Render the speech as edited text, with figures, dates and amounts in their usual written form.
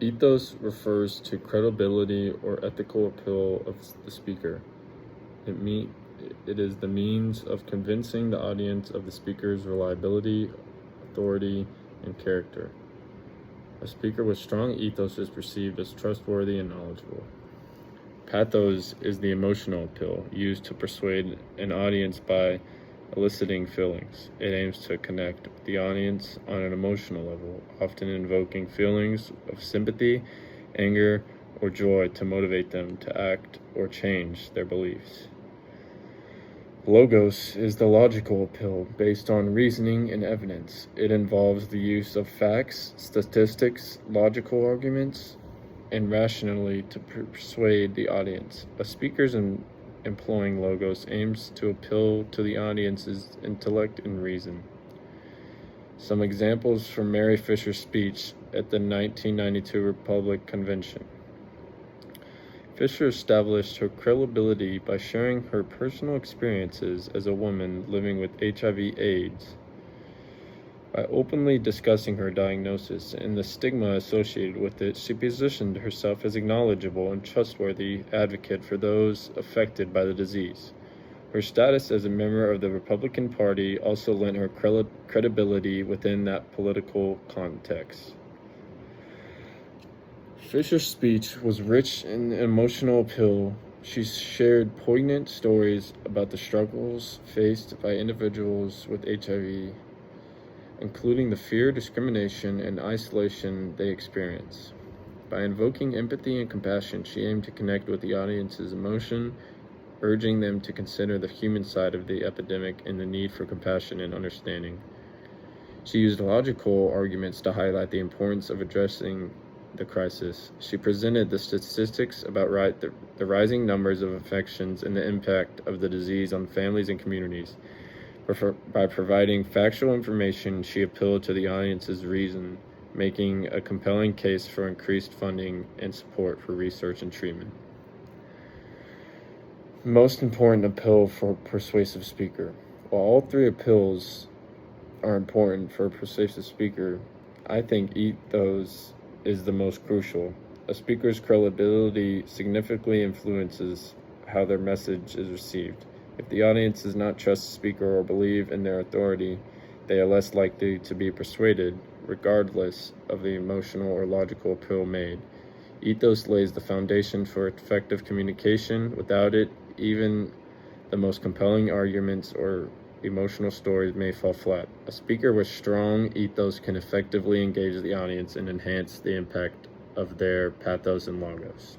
Ethos refers to credibility or ethical appeal of the speaker. It is the means of convincing the audience of the speaker's reliability, authority, and character. A speaker with strong ethos is perceived as trustworthy and knowledgeable. Pathos is the emotional appeal used to persuade an audience by eliciting feelings. It aims to connect with the audience on an emotional level, often invoking feelings of sympathy, anger, or joy to motivate them to act or change their beliefs. Logos is the logical appeal based on reasoning and evidence. It involves the use of facts, statistics, logical arguments, and rationally to persuade the audience. A speaker's employing logos aims to appeal to the audience's intellect and reason. Some examples from Mary Fisher's speech at the 1992 Republic Convention. Fisher established her credibility by sharing her personal experiences as a woman living with HIV/AIDS. By openly discussing her diagnosis and the stigma associated with it, she positioned herself as a knowledgeable and trustworthy advocate for those affected by the disease. Her status as a member of the Republican Party also lent her credibility within that political context. Fisher's speech was rich in emotional appeal. She shared poignant stories about the struggles faced by individuals with HIV, including the fear, discrimination, and isolation they experience. By invoking empathy and compassion, she aimed to connect with the audience's emotion, urging them to consider the human side of the epidemic and the need for compassion and understanding. She used logical arguments to highlight the importance of addressing the crisis. She presented the statistics about the rising numbers of infections and the impact of the disease on families and communities. By providing factual information, she appealed to the audience's reason, making a compelling case for increased funding and support for research and treatment. Most important appeal for a persuasive speaker. While all three appeals are important for a persuasive speaker, I think ethos is the most crucial. A speaker's credibility significantly influences how their message is received. If the audience does not trust the speaker or believe in their authority, they are less likely to be persuaded, regardless of the emotional or logical appeal made. Ethos lays the foundation for effective communication. Without it, even the most compelling arguments or emotional stories may fall flat. A speaker with strong ethos can effectively engage the audience and enhance the impact of their pathos and logos.